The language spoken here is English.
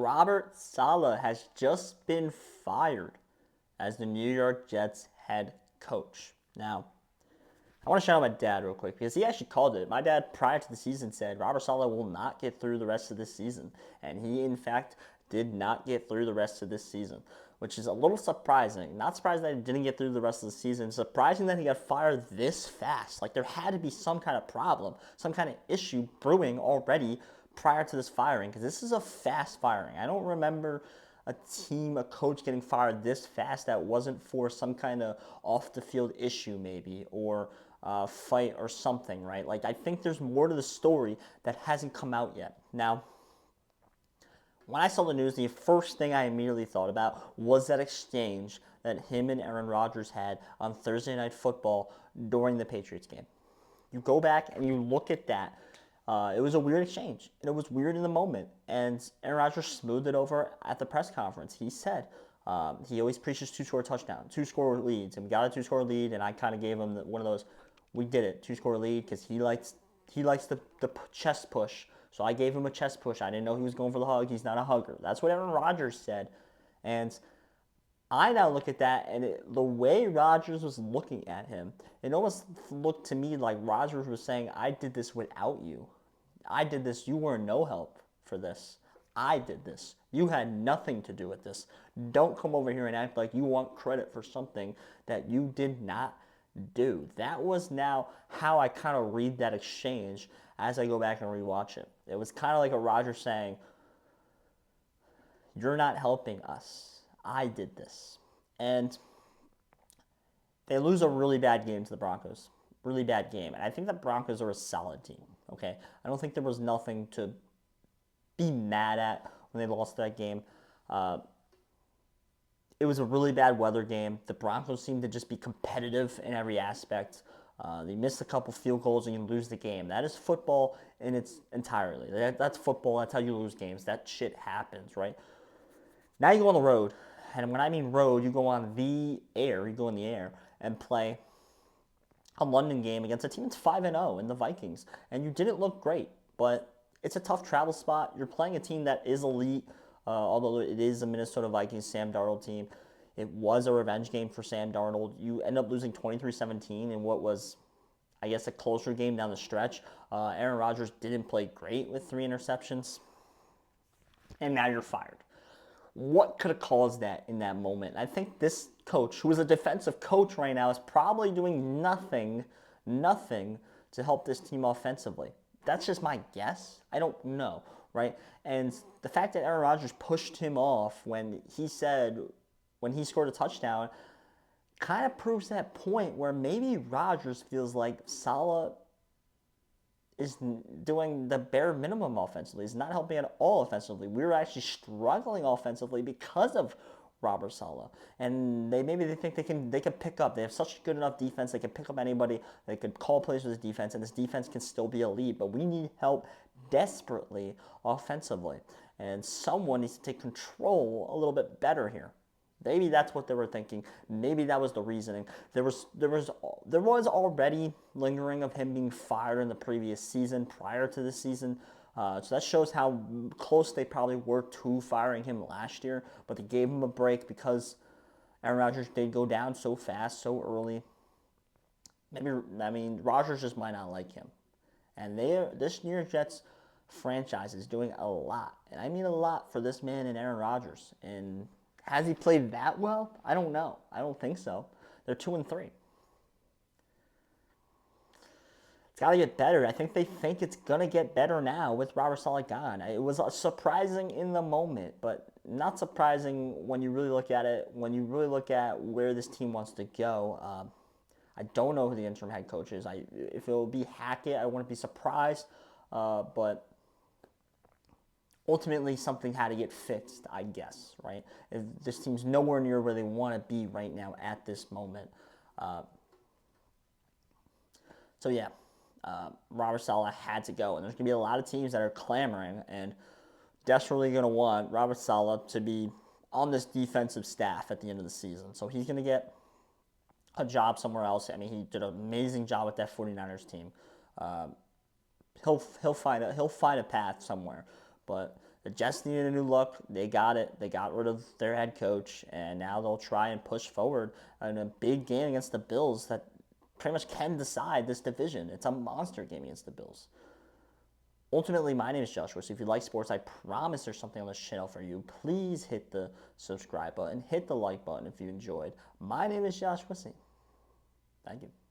Robert Saleh has just been fired as the New York Jets head coach. Now, I want to shout out my dad real quick because he actually called it. My dad, prior to the season, said Robert Saleh will not get through the rest of this season. And he, in fact, did not get through the rest of this season, which is a little surprising. Not surprised that he didn't get through the rest of the season. Surprising that he got fired this fast. Like, there had to be some kind of problem, some kind of issue brewing already prior to this firing, because this is a fast firing. I don't remember a coach getting fired this fast that wasn't for some kind of off the field issue, maybe, or fight or something, right? Like, I think there's more to the story that hasn't come out yet. Now, when I saw the news, the first thing I immediately thought about was that exchange that him and Aaron Rodgers had on Thursday Night Football during the Patriots game. You go back and you look at that. It was a weird exchange, and it was weird in the moment. And Aaron Rodgers smoothed it over at the press conference. He said he always preaches two-score touchdowns, two-score leads, and we got a two-score lead, and I kind of gave him one of those, we did it, two-score lead, because he likes the chest push. So I gave him a chest push. I didn't know he was going for the hug. He's not a hugger. That's what Aaron Rodgers said. And I now look at that, and the way Rodgers was looking at him, it almost looked to me like Rodgers was saying, I did this without you. I did this. You were no help for this. I did this. You had nothing to do with this. Don't come over here and act like you want credit for something that you did not do. That was now how I kind of read that exchange as I go back and rewatch it. It was kind of like a Rodgers saying, you're not helping us. I did this. And they lose a really bad game to the Broncos. Really bad game. And I think the Broncos are a solid team. Okay? I don't think there was nothing to be mad at when they lost that game. It was a really bad weather game. The Broncos seemed to just be competitive in every aspect. They missed a couple field goals and you lose the game. That is football in its entirely. That's football. That's how you lose games. That shit happens, right? Now you go on the road. And when I mean road, you go on the air. You go in the air and play a London game against a team that's 5-0 in the Vikings. And you didn't look great, but it's a tough travel spot. You're playing a team that is elite, although it is a Minnesota Vikings Sam Darnold team. It was a revenge game for Sam Darnold. You end up losing 23-17 in what was, I guess, a closer game down the stretch. Aaron Rodgers didn't play great with 3 interceptions. And now you're fired. What could have caused that in that moment? I think this coach, who is a defensive coach right now, is probably doing nothing to help this team offensively. That's just my guess. I don't know, right? And the fact that Aaron Rodgers pushed him off when he scored a touchdown kind of proves that point where maybe Rodgers feels like Saleh is doing the bare minimum offensively. He's not helping at all offensively. We were actually struggling offensively because of Robert Saleh. And they think they can pick up. They have such good enough defense. They can pick up anybody. They could call plays with this defense, and this defense can still be elite. But we need help desperately offensively. And someone needs to take control a little bit better here. Maybe that's what they were thinking. Maybe that was the reasoning. There was already lingering of him being fired in the previous season, prior to the season. So that shows how close they probably were to firing him last year. But they gave him a break because Aaron Rodgers did go down so fast, so early. Rodgers just might not like him. And this New York Jets franchise is doing a lot. And I mean a lot for this man and Aaron Rodgers. And has he played that well? I don't know. I don't think so. They're 2-3. It's got to get better. I think they think it's going to get better now with Robert Saleh gone. It was surprising in the moment, but not surprising when you really look at it, when you really look at where this team wants to go. I don't know who the interim head coach is. If it will be Hackett, I wouldn't be surprised, but ultimately, something had to get fixed, I guess, right? If this team's nowhere near where they want to be right now at this moment. Robert Saleh had to go. And there's going to be a lot of teams that are clamoring and desperately going to want Robert Saleh to be on this defensive staff at the end of the season. So he's going to get a job somewhere else. I mean, he did an amazing job with that 49ers team. He'll find a path somewhere. But The Jets needed a new look. They got it. They got rid of their head coach, and now they'll try and push forward in a big game against the Bills that pretty much can decide this division. It's a monster game against the Bills. Ultimately, my name is Joshua. So if you like sports, I promise there's something on this channel for you. Please hit the subscribe button, hit the like button if you enjoyed. My name is Joshua Singh. Thank you.